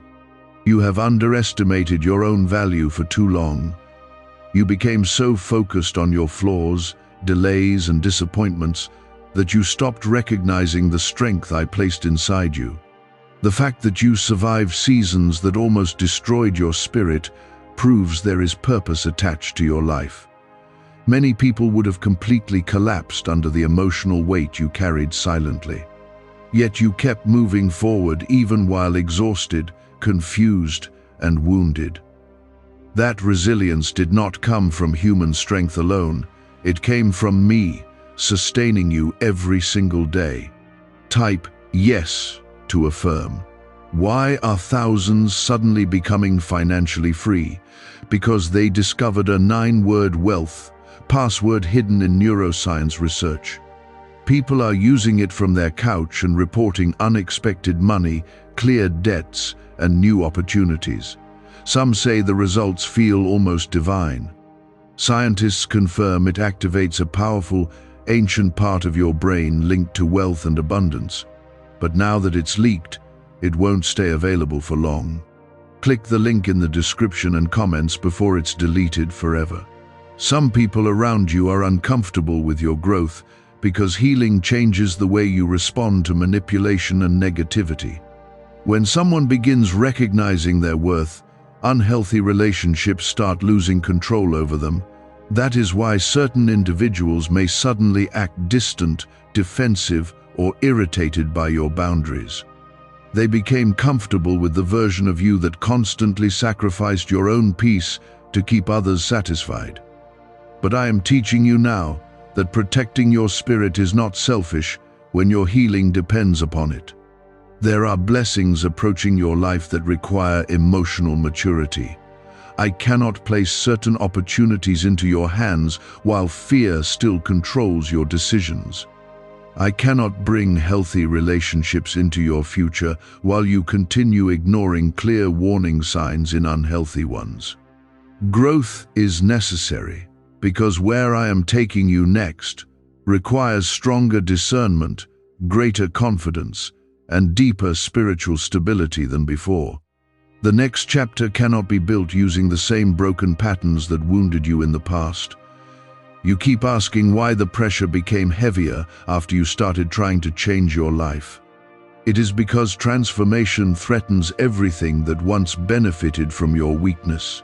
You have underestimated your own value for too long. You became so focused on your flaws, delays, and disappointments that you stopped recognizing the strength I placed inside you. The fact that you survived seasons that almost destroyed your spirit proves there is purpose attached to your life. Many people would have completely collapsed under the emotional weight you carried silently. Yet you kept moving forward even while exhausted, confused, and wounded. That resilience did not come from human strength alone. It came from me, sustaining you every single day. Type yes to affirm. Why are thousands suddenly becoming financially free? Because they discovered a 9-word wealth password hidden in neuroscience research. People are using it from their couch and reporting unexpected money, cleared debts, and new opportunities. Some say the results feel almost divine. Scientists confirm it activates a powerful, ancient part of your brain linked to wealth and abundance. But now that it's leaked, it won't stay available for long. Click the link in the description and comments before it's deleted forever. Some people around you are uncomfortable with your growth because healing changes the way you respond to manipulation and negativity. When someone begins recognizing their worth, unhealthy relationships start losing control over them. That is why certain individuals may suddenly act distant, defensive, or irritated by your boundaries. They became comfortable with the version of you that constantly sacrificed your own peace to keep others satisfied. But I am teaching you now that protecting your spirit is not selfish when your healing depends upon it. There are blessings approaching your life that require emotional maturity. I cannot place certain opportunities into your hands while fear still controls your decisions. I cannot bring healthy relationships into your future while you continue ignoring clear warning signs in unhealthy ones. Growth is necessary because where I am taking you next requires stronger discernment, greater confidence, and deeper spiritual stability than before. The next chapter cannot be built using the same broken patterns that wounded you in the past. You keep asking why the pressure became heavier after you started trying to change your life. It is because transformation threatens everything that once benefited from your weakness.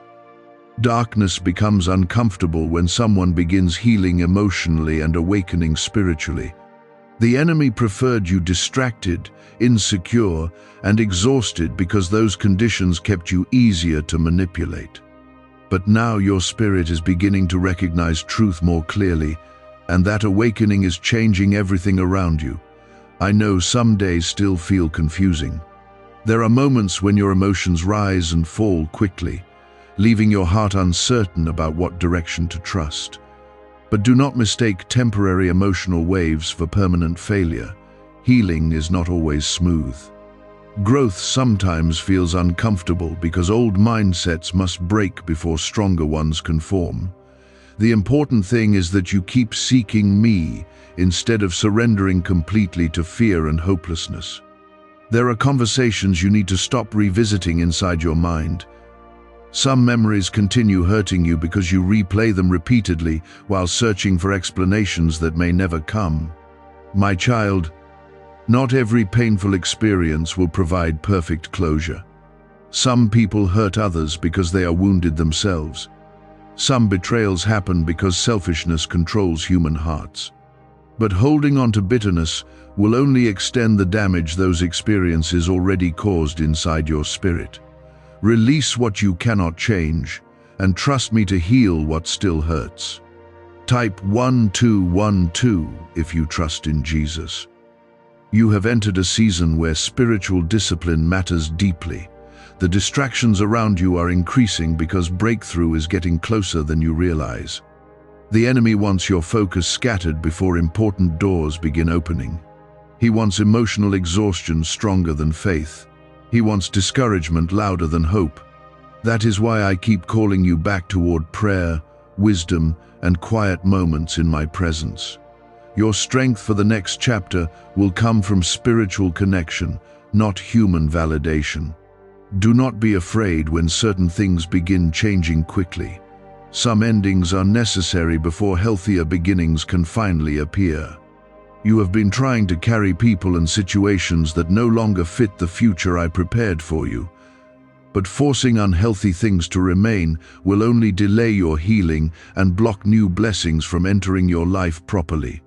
Darkness becomes uncomfortable when someone begins healing emotionally and awakening spiritually. The enemy preferred you distracted, insecure, and exhausted because those conditions kept you easier to manipulate. But now your spirit is beginning to recognize truth more clearly, and that awakening is changing everything around you. I know some days still feel confusing. There are moments when your emotions rise and fall quickly, leaving your heart uncertain about what direction to trust. But do not mistake temporary emotional waves for permanent failure. Healing is not always smooth. Growth sometimes feels uncomfortable because old mindsets must break before stronger ones can form. The important thing is that you keep seeking me instead of surrendering completely to fear and hopelessness. There are conversations you need to stop revisiting inside your mind. Some memories continue hurting you because you replay them repeatedly while searching for explanations that may never come. My child, not every painful experience will provide perfect closure. Some people hurt others because they are wounded themselves. Some betrayals happen because selfishness controls human hearts. But holding on to bitterness will only extend the damage those experiences already caused inside your spirit. Release what you cannot change, and trust me to heal what still hurts. Type 1212 if you trust in Jesus. You have entered a season where spiritual discipline matters deeply. The distractions around you are increasing because breakthrough is getting closer than you realize. The enemy wants your focus scattered before important doors begin opening. He wants emotional exhaustion stronger than faith. He wants discouragement louder than hope. That is why I keep calling you back toward prayer, wisdom, and quiet moments in my presence. Your strength for the next chapter will come from spiritual connection, not human validation. Do not be afraid when certain things begin changing quickly. Some endings are necessary before healthier beginnings can finally appear. You have been trying to carry people and situations that no longer fit the future I prepared for you. But forcing unhealthy things to remain will only delay your healing and block new blessings from entering your life properly.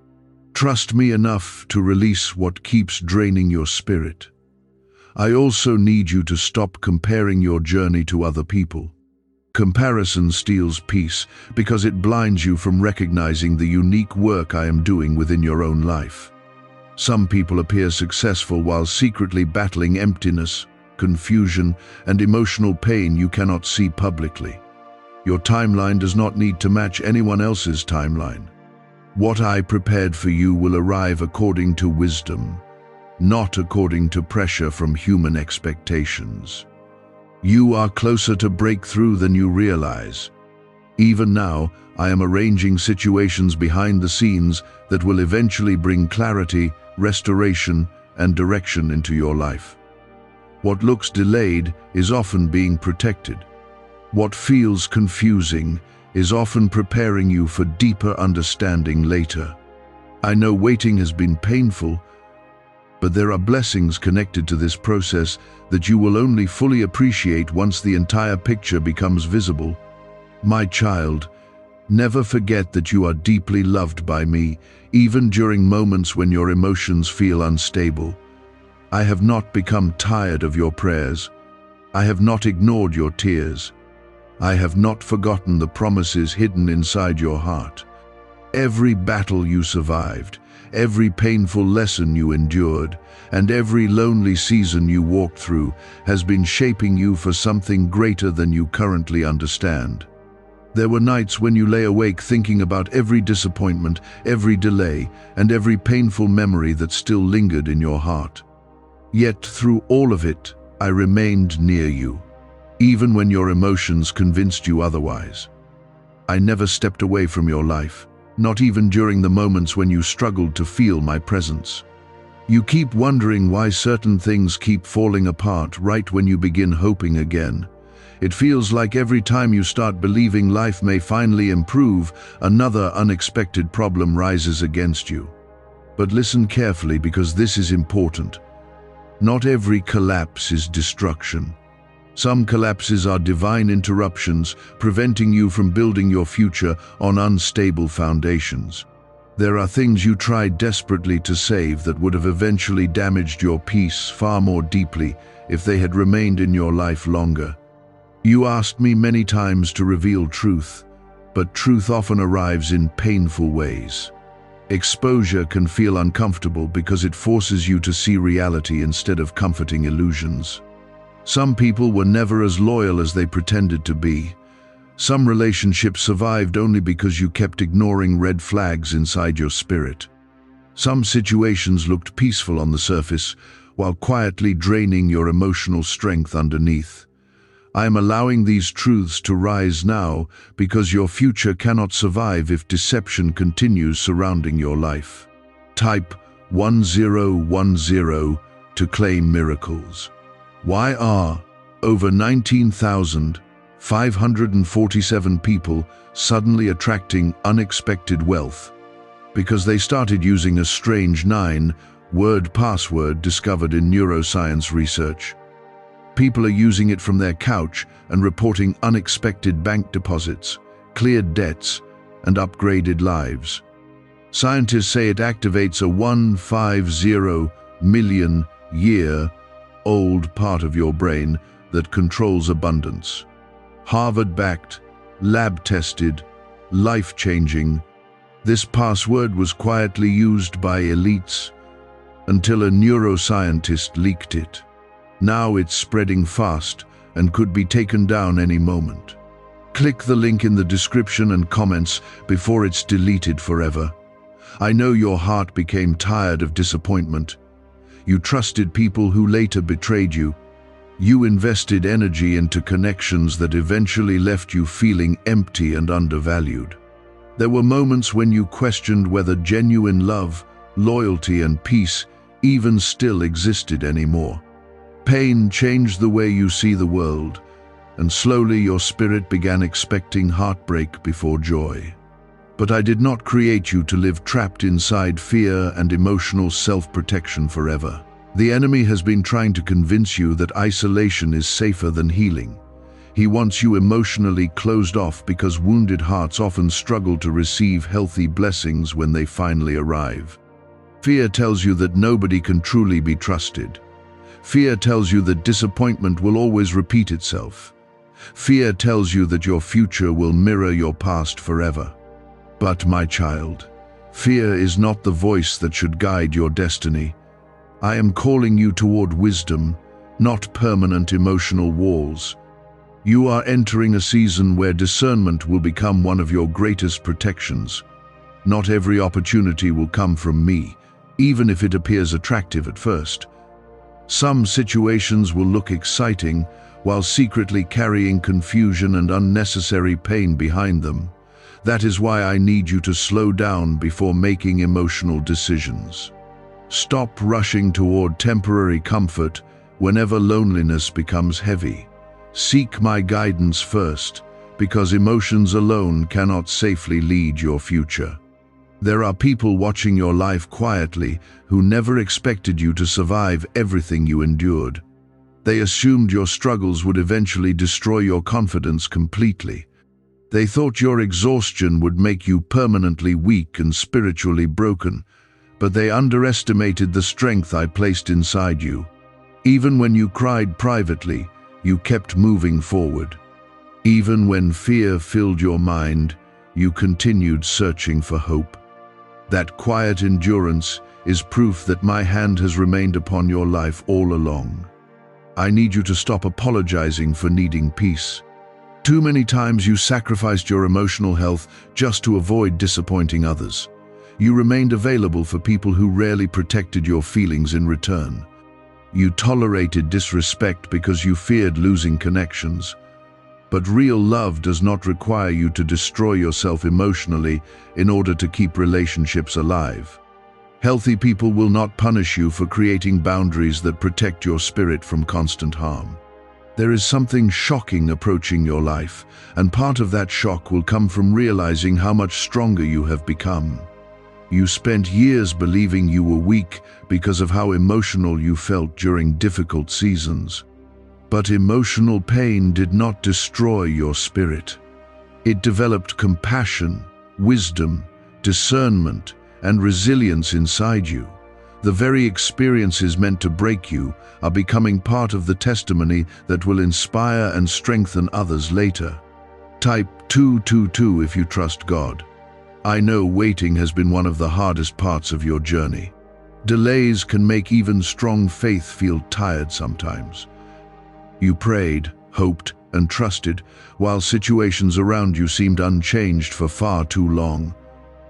Trust me enough to release what keeps draining your spirit. I also need you to stop comparing your journey to other people. Comparison steals peace because it blinds you from recognizing the unique work I am doing within your own life. Some people appear successful while secretly battling emptiness, confusion, and emotional pain you cannot see publicly. Your timeline does not need to match anyone else's timeline. What I prepared for you will arrive according to wisdom, not according to pressure from human expectations. You are closer to breakthrough than you realize. Even now, I am arranging situations behind the scenes that will eventually bring clarity, restoration, and direction into your life. What looks delayed is often being protected. What feels confusing is often preparing you for deeper understanding later. I know waiting has been painful, but there are blessings connected to this process that you will only fully appreciate once the entire picture becomes visible. My child, never forget that you are deeply loved by me, even during moments when your emotions feel unstable. I have not become tired of your prayers. I have not ignored your tears. I have not forgotten the promises hidden inside your heart. Every battle you survived, every painful lesson you endured, and every lonely season you walked through has been shaping you for something greater than you currently understand. There were nights when you lay awake thinking about every disappointment, every delay, and every painful memory that still lingered in your heart. Yet through all of it, I remained near you, even when your emotions convinced you otherwise. I never stepped away from your life, not even during the moments when you struggled to feel my presence. You keep wondering why certain things keep falling apart right when you begin hoping again. It feels like every time you start believing life may finally improve, another unexpected problem rises against you. But listen carefully, because this is important. Not every collapse is destruction. Some collapses are divine interruptions, preventing you from building your future on unstable foundations. There are things you tried desperately to save that would have eventually damaged your peace far more deeply if they had remained in your life longer. You asked me many times to reveal truth, but truth often arrives in painful ways. Exposure can feel uncomfortable because it forces you to see reality instead of comforting illusions. Some people were never as loyal as they pretended to be. Some relationships survived only because you kept ignoring red flags inside your spirit. Some situations looked peaceful on the surface, while quietly draining your emotional strength underneath. I am allowing these truths to rise now because your future cannot survive if deception continues surrounding your life. Type 1010 to claim miracles. Why are over 19,547 people suddenly attracting unexpected wealth? Because they started using a strange 9-word password discovered in neuroscience research. People are using it from their couch and reporting unexpected bank deposits, cleared debts, and upgraded lives. Scientists say it activates a 150 million year-old part of your brain that controls abundance. Harvard-backed, lab-tested, life-changing, this password was quietly used by elites until a neuroscientist leaked it. Now it's spreading fast and could be taken down any moment. Click the link in the description and comments before it's deleted forever. I know your heart became tired of disappointment. You trusted people who later betrayed you. You invested energy into connections that eventually left you feeling empty and undervalued. There were moments when you questioned whether genuine love, loyalty, and peace even still existed anymore. Pain changed the way you see the world, and slowly your spirit began expecting heartbreak before joy. But I did not create you to live trapped inside fear and emotional self-protection forever. The enemy has been trying to convince you that isolation is safer than healing. He wants you emotionally closed off because wounded hearts often struggle to receive healthy blessings when they finally arrive. Fear tells you that nobody can truly be trusted. Fear tells you that disappointment will always repeat itself. Fear tells you that your future will mirror your past forever. But, my child, fear is not the voice that should guide your destiny. I am calling you toward wisdom, not permanent emotional walls. You are entering a season where discernment will become one of your greatest protections. Not every opportunity will come from me, even if it appears attractive at first. Some situations will look exciting, while secretly carrying confusion and unnecessary pain behind them. That is why I need you to slow down before making emotional decisions. Stop rushing toward temporary comfort whenever loneliness becomes heavy. Seek my guidance first, because emotions alone cannot safely lead your future. There are people watching your life quietly who never expected you to survive everything you endured. They assumed your struggles would eventually destroy your confidence completely. They thought your exhaustion would make you permanently weak and spiritually broken, but they underestimated the strength I placed inside you. Even when you cried privately, you kept moving forward. Even when fear filled your mind, you continued searching for hope. That quiet endurance is proof that my hand has remained upon your life all along. I need you to stop apologizing for needing peace. Too many times you sacrificed your emotional health just to avoid disappointing others. You remained available for people who rarely protected your feelings in return. You tolerated disrespect because you feared losing connections. But real love does not require you to destroy yourself emotionally in order to keep relationships alive. Healthy people will not punish you for creating boundaries that protect your spirit from constant harm. There is something shocking approaching your life, and part of that shock will come from realizing how much stronger you have become. You spent years believing you were weak because of how emotional you felt during difficult seasons. But emotional pain did not destroy your spirit. It developed compassion, wisdom, discernment, and resilience inside you. The very experiences meant to break you are becoming part of the testimony that will inspire and strengthen others later. Type 222 if you trust God. I know waiting has been one of the hardest parts of your journey. Delays can make even strong faith feel tired sometimes. You prayed, hoped, and trusted, while situations around you seemed unchanged for far too long.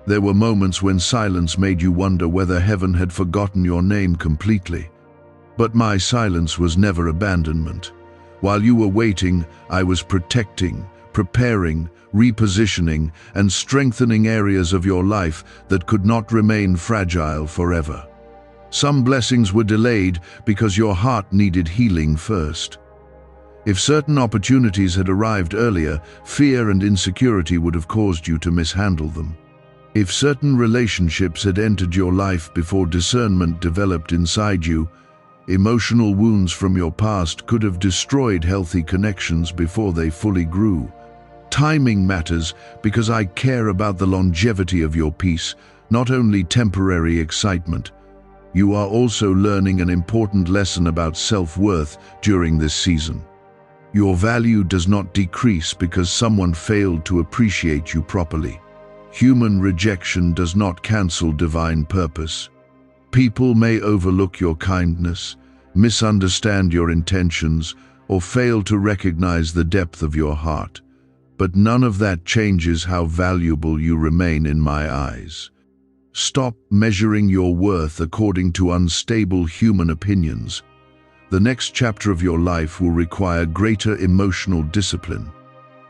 There were moments when silence made you wonder whether heaven had forgotten your name completely. But my silence was never abandonment. While you were waiting, I was protecting, preparing, repositioning, and strengthening areas of your life that could not remain fragile forever. Some blessings were delayed because your heart needed healing first. If certain opportunities had arrived earlier, fear and insecurity would have caused you to mishandle them. If certain relationships had entered your life before discernment developed inside you, emotional wounds from your past could have destroyed healthy connections before they fully grew. Timing matters because I care about the longevity of your peace, not only temporary excitement. You are also learning an important lesson about self-worth during this season. Your value does not decrease because someone failed to appreciate you properly. Human rejection does not cancel divine purpose. People may overlook your kindness, misunderstand your intentions, or fail to recognize the depth of your heart. But none of that changes how valuable you remain in my eyes. Stop measuring your worth according to unstable human opinions. The next chapter of your life will require greater emotional discipline.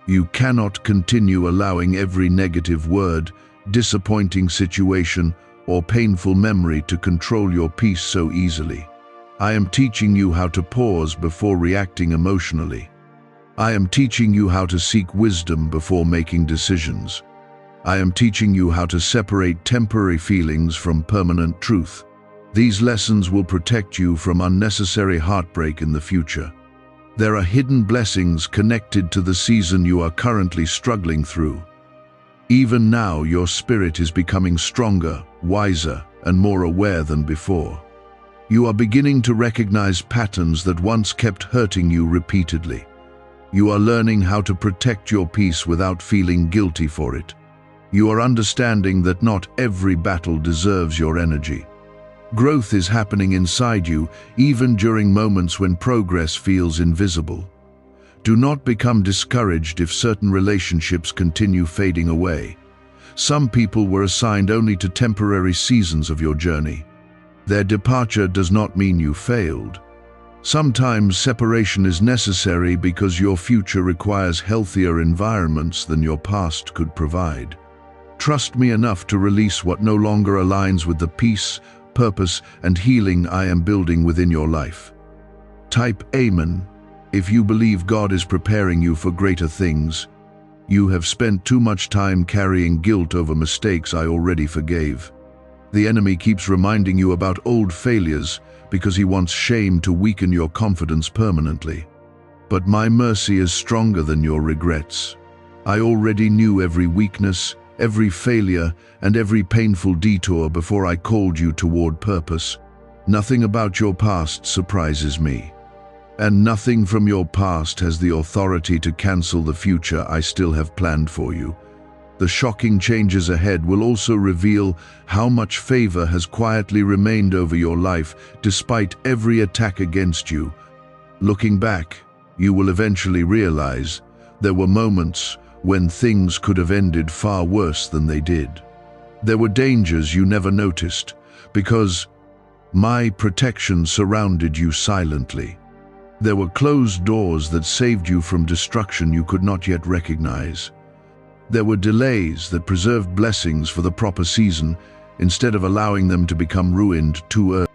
You cannot continue allowing every negative word, disappointing situation, or painful memory to control your peace so easily. I am teaching you how to pause before reacting emotionally. I am teaching you how to seek wisdom before making decisions. I am teaching you how to separate temporary feelings from permanent truth. These lessons will protect you from unnecessary heartbreak in the future. There are hidden blessings connected to the season you are currently struggling through. Even now, your spirit is becoming stronger, wiser, and more aware than before. You are beginning to recognize patterns that once kept hurting you repeatedly. You are learning how to protect your peace without feeling guilty for it. You are understanding that not every battle deserves your energy. Growth is happening inside you, even during moments when progress feels invisible. Do not become discouraged if certain relationships continue fading away. Some people were assigned only to temporary seasons of your journey. Their departure does not mean you failed. Sometimes separation is necessary because your future requires healthier environments than your past could provide. Trust me enough to release what no longer aligns with the peace, purpose, and healing I am building within your life. Type Amen if you believe God is preparing you for greater things. You have spent too much time carrying guilt over mistakes I already forgave. The enemy keeps reminding you about old failures because he wants shame to weaken your confidence permanently. But my mercy is stronger than your regrets. I already knew every weakness, every failure, and every painful detour before I called you toward purpose. Nothing about your past surprises me. And nothing from your past has the authority to cancel the future I still have planned for you. The shocking changes ahead will also reveal how much favor has quietly remained over your life despite every attack against you. Looking back, you will eventually realize there were moments when things could have ended far worse than they did. There were dangers you never noticed because my protection surrounded you silently. There were closed doors that saved you from destruction you could not yet recognize. There were delays that preserved blessings for the proper season instead of allowing them to become ruined too early.